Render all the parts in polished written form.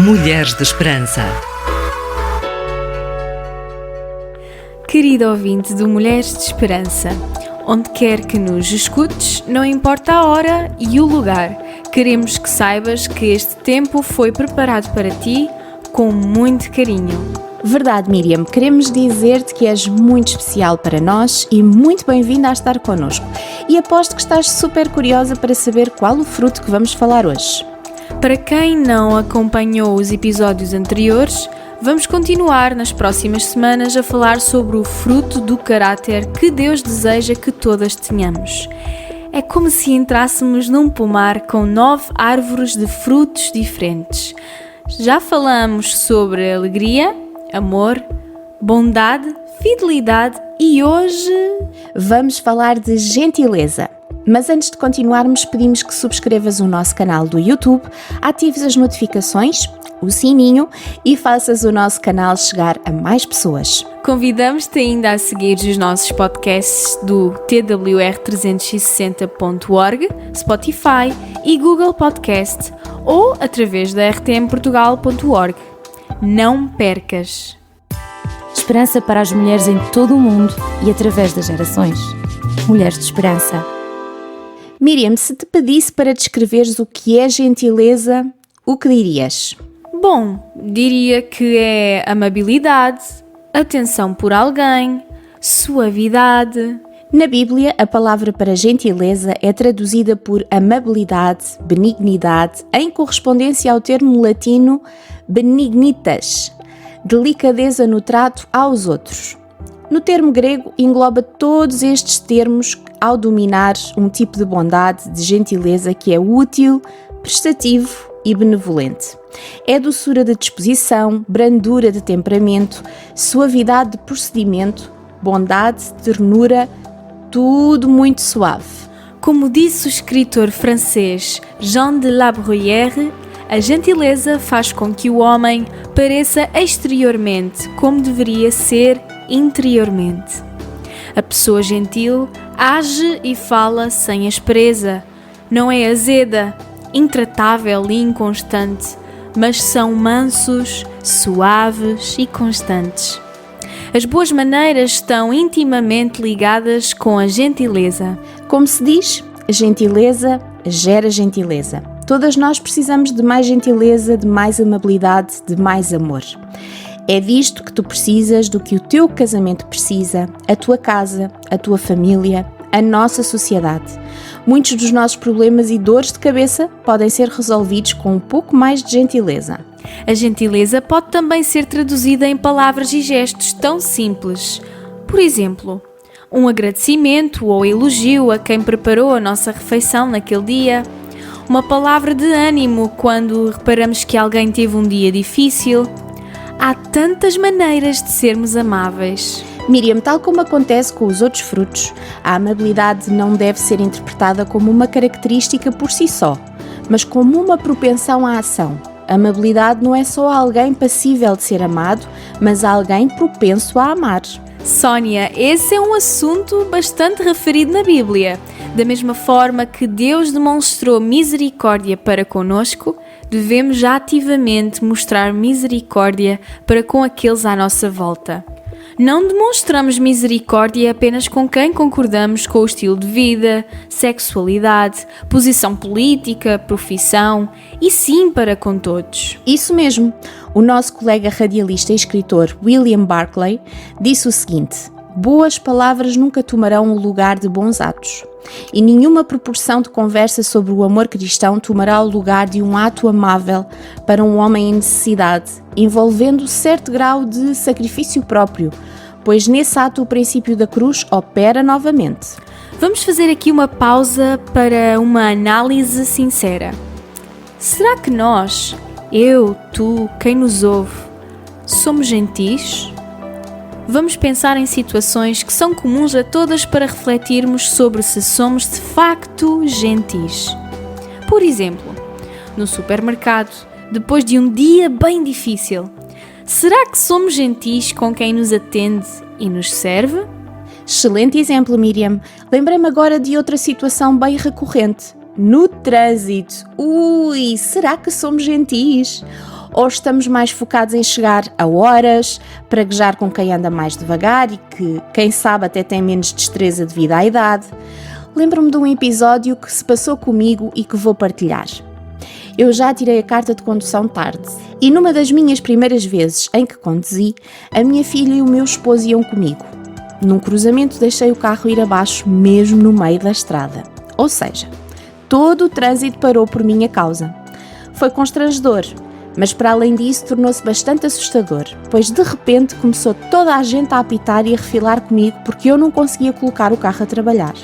Mulheres de Esperança. Querido ouvinte do Mulheres de Esperança, onde quer que nos escutes, não importa a hora e o lugar, queremos que saibas que este tempo foi preparado para ti com muito carinho. Verdade, Miriam, queremos dizer-te que és muito especial para nós e muito bem-vinda a estar connosco. E aposto que estás super curiosa para saber qual o fruto que vamos falar hoje. Para quem não acompanhou os episódios anteriores, vamos continuar nas próximas semanas a falar sobre o fruto do caráter que Deus deseja que todas tenhamos. É como se entrássemos num pomar com 9 árvores de frutos diferentes. Já falamos sobre alegria, amor, bondade, fidelidade e hoje vamos falar de gentileza. Mas antes de continuarmos, pedimos que subscrevas o nosso canal do YouTube, atives as notificações, o sininho e faças o nosso canal chegar a mais pessoas. Convidamos-te ainda a seguir os nossos podcasts do twr360.org, Spotify e Google Podcast ou através da rtmportugal.org. Não percas! Esperança para as mulheres em todo o mundo e através das gerações. Mulheres de Esperança. Miriam, se te pedisse para descreveres o que é gentileza, o que dirias? Bom, diria que é amabilidade, atenção por alguém, suavidade. Na Bíblia, a palavra para gentileza é traduzida por amabilidade, benignidade, em correspondência ao termo latino benignitas, delicadeza no trato aos outros. No termo grego, engloba todos estes termos ao dominar um tipo de bondade, de gentileza que é útil, prestativo e benevolente. É doçura de disposição, brandura de temperamento, suavidade de procedimento, bondade, ternura, tudo muito suave. Como disse o escritor francês Jean de La Bruyère, a gentileza faz com que o homem pareça exteriormente como deveria ser interiormente. A pessoa gentil age e fala sem aspereza, não é azeda, intratável e inconstante, mas são mansos, suaves e constantes. As boas maneiras estão intimamente ligadas com a gentileza. Como se diz, gentileza gera gentileza. Todas nós precisamos de mais gentileza, de mais amabilidade, de mais amor. É disto que tu precisas, do que o teu casamento precisa, a tua casa, a tua família, a nossa sociedade. Muitos dos nossos problemas e dores de cabeça podem ser resolvidos com um pouco mais de gentileza. A gentileza pode também ser traduzida em palavras e gestos tão simples. Por exemplo, um agradecimento ou elogio a quem preparou a nossa refeição naquele dia. Uma palavra de ânimo quando reparamos que alguém teve um dia difícil. Há tantas maneiras de sermos amáveis. Miriam, tal como acontece com os outros frutos, a amabilidade não deve ser interpretada como uma característica por si só, mas como uma propensão à ação. A amabilidade não é só alguém passível de ser amado, mas alguém propenso a amar. Sónia, esse é um assunto bastante referido na Bíblia. Da mesma forma que Deus demonstrou misericórdia para conosco, devemos ativamente mostrar misericórdia para com aqueles à nossa volta. Não demonstramos misericórdia apenas com quem concordamos com o estilo de vida, sexualidade, posição política, profissão, e sim para com todos. Isso mesmo. O nosso colega radialista e escritor William Barclay disse o seguinte: boas palavras nunca tomarão o lugar de bons atos. E nenhuma proporção de conversa sobre o amor cristão tomará o lugar de um ato amável para um homem em necessidade, envolvendo certo grau de sacrifício próprio, pois nesse ato o princípio da cruz opera novamente. Vamos fazer aqui uma pausa para uma análise sincera. Será que nós, eu, tu, quem nos ouve, somos gentis? Vamos pensar em situações que são comuns a todas para refletirmos sobre se somos de facto gentis. Por exemplo, no supermercado, depois de um dia bem difícil, será que somos gentis com quem nos atende e nos serve? Excelente exemplo, Miriam. Lembrei-me agora de outra situação bem recorrente. No trânsito. Será que somos gentis? Ou estamos mais focados em chegar a horas, praguejar com quem anda mais devagar e que, quem sabe, até tem menos destreza devido à idade? Lembro-me de um episódio que se passou comigo e que vou partilhar. Eu já tirei a carta de condução tarde e numa das minhas primeiras vezes em que conduzi, a minha filha e o meu esposo iam comigo. Num cruzamento deixei o carro ir abaixo mesmo no meio da estrada. Ou seja, todo o trânsito parou por minha causa. Foi constrangedor, mas para além disso tornou-se bastante assustador, pois de repente começou toda a gente a apitar e a refilar comigo porque eu não conseguia colocar o carro a trabalhar.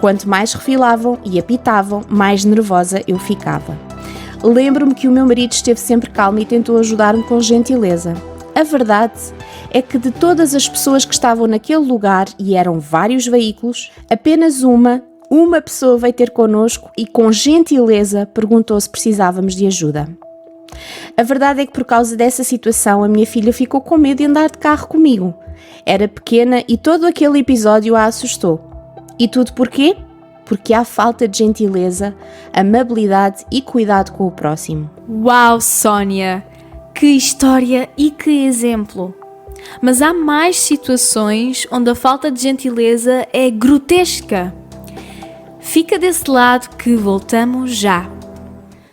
Quanto mais refilavam e apitavam, mais nervosa eu ficava. Lembro-me que o meu marido esteve sempre calmo e tentou ajudar-me com gentileza. A verdade é que de todas as pessoas que estavam naquele lugar, e eram vários veículos, apenas uma pessoa veio ter connosco e com gentileza perguntou se precisávamos de ajuda. A verdade é que por causa dessa situação a minha filha ficou com medo de andar de carro comigo. Era pequena e todo aquele episódio a assustou. E tudo porquê? Porque há falta de gentileza, amabilidade e cuidado com o próximo. Uau, Sónia! Que história e que exemplo! Mas há mais situações onde a falta de gentileza é grotesca. Fica desse lado que voltamos já.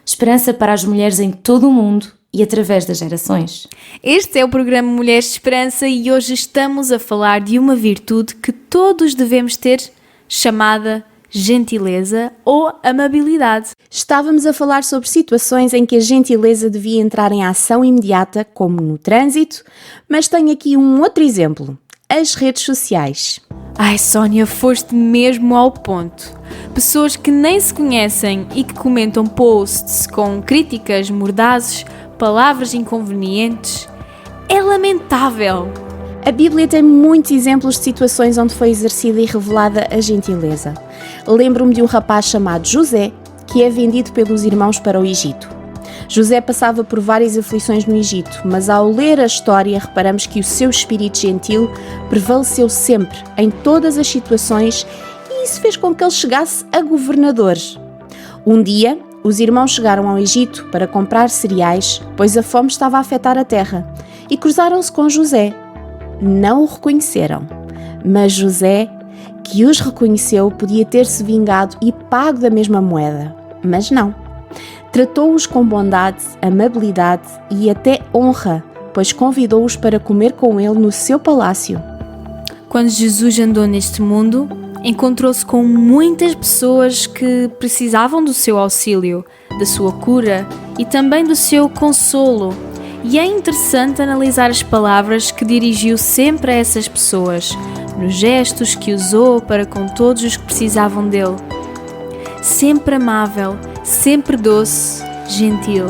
Esperança para as mulheres em todo o mundo e através das gerações. Este é o programa Mulheres de Esperança e hoje estamos a falar de uma virtude que todos devemos ter, chamada gentileza ou amabilidade. Estávamos a falar sobre situações em que a gentileza devia entrar em ação imediata, como no trânsito, mas tenho aqui um outro exemplo: as redes sociais. Ai, Sónia, foste mesmo ao ponto. Pessoas que nem se conhecem e que comentam posts com críticas mordazes, palavras inconvenientes. É lamentável! A Bíblia tem muitos exemplos de situações onde foi exercida e revelada a gentileza. Lembro-me de um rapaz chamado José, que é vendido pelos irmãos para o Egito. José passava por várias aflições no Egito, mas ao ler a história reparamos que o seu espírito gentil prevaleceu sempre, em todas as situações, e isso fez com que ele chegasse a governador. Um dia, os irmãos chegaram ao Egito para comprar cereais, pois a fome estava a afetar a terra, e cruzaram-se com José. Não o reconheceram, mas José, que os reconheceu, podia ter-se vingado e pago da mesma moeda, mas não. Tratou-os com bondade, amabilidade e até honra, pois convidou-os para comer com ele no seu palácio. Quando Jesus andou neste mundo, encontrou-se com muitas pessoas que precisavam do seu auxílio, da sua cura e também do seu consolo. E é interessante analisar as palavras que dirigiu sempre a essas pessoas, nos gestos que usou para com todos os que precisavam dele. Sempre amável, sempre doce, gentil.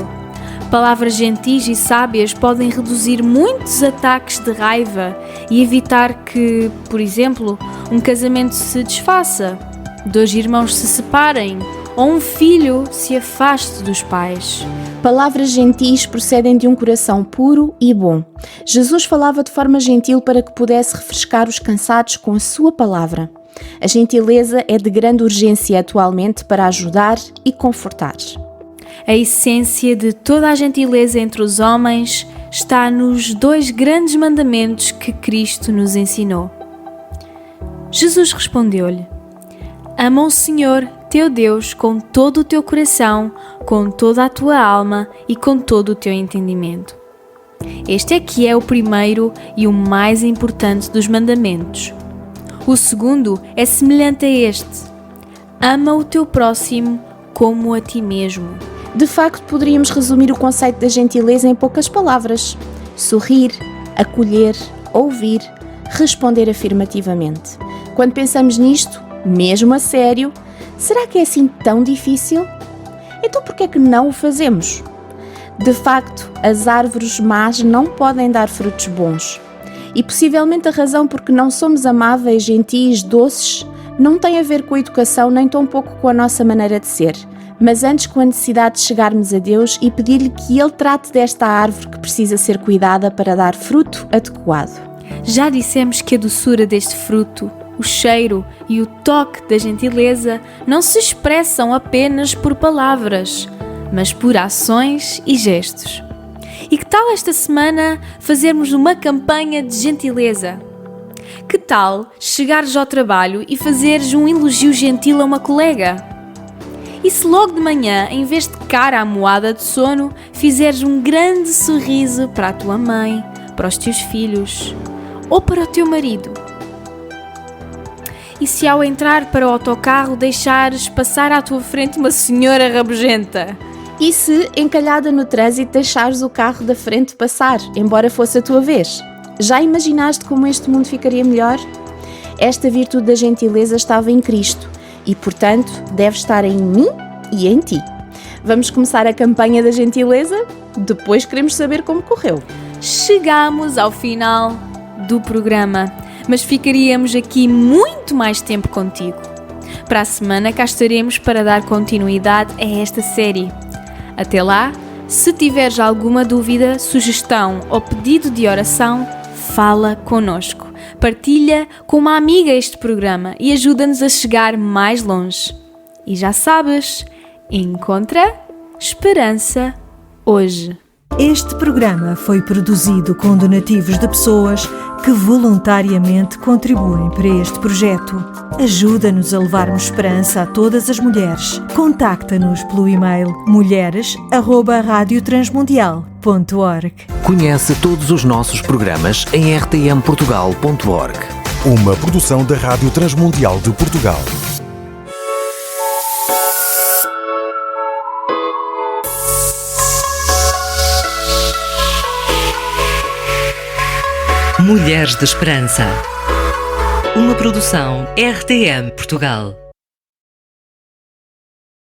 Palavras gentis e sábias podem reduzir muitos ataques de raiva e evitar que, por exemplo, um casamento se desfaça, dois irmãos se separem ou um filho se afaste dos pais. Palavras gentis procedem de um coração puro e bom. Jesus falava de forma gentil para que pudesse refrescar os cansados com a sua palavra. A gentileza é de grande urgência atualmente para ajudar e confortar. A essência de toda a gentileza entre os homens está nos dois grandes mandamentos que Cristo nos ensinou. Jesus respondeu-lhe: ama o Senhor, teu Deus, com todo o teu coração, com toda a tua alma e com todo o teu entendimento. Este é que é o primeiro e o mais importante dos mandamentos. O segundo é semelhante a este: ama o teu próximo como a ti mesmo. De facto, poderíamos resumir o conceito da gentileza em poucas palavras: sorrir, acolher, ouvir, responder afirmativamente. Quando pensamos nisto, mesmo a sério, será que é assim tão difícil? Então por que é que não o fazemos? De facto, as árvores más não podem dar frutos bons. E possivelmente a razão por que não somos amáveis, gentis, doces, não tem a ver com a educação nem tão pouco com a nossa maneira de ser, mas antes com a necessidade de chegarmos a Deus e pedir-lhe que Ele trate desta árvore que precisa ser cuidada para dar fruto adequado. Já dissemos que a doçura deste fruto, o cheiro e o toque da gentileza não se expressam apenas por palavras, mas por ações e gestos. E que tal esta semana fazermos uma campanha de gentileza? Que tal chegares ao trabalho e fazeres um elogio gentil a uma colega? E se logo de manhã, em vez de cara amoada de sono, fizeres um grande sorriso para a tua mãe, para os teus filhos ou para o teu marido? E se ao entrar para o autocarro deixares passar à tua frente uma senhora rabugenta? E se, encalhada no trânsito, deixares o carro da frente passar, embora fosse a tua vez? Já imaginaste como este mundo ficaria melhor? Esta virtude da gentileza estava em Cristo e, portanto, deve estar em mim e em ti. Vamos começar a campanha da gentileza? Depois queremos saber como correu. Chegamos ao final do programa, mas ficaríamos aqui muito mais tempo contigo. Para a semana cá estaremos para dar continuidade a esta série. Até lá, se tiveres alguma dúvida, sugestão ou pedido de oração, fala connosco. Partilha com uma amiga este programa e ajuda-nos a chegar mais longe. E já sabes, encontra esperança hoje. Este programa foi produzido com donativos de pessoas que voluntariamente contribuem para este projeto. Ajuda-nos a levarmos esperança a todas as mulheres. Contacta-nos pelo e-mail mulheres@radiotransmundial.org. Conhece todos os nossos programas em rtmportugal.org. Uma produção da Rádio Transmundial de Portugal. Mulheres de Esperança. Uma produção RTM Portugal.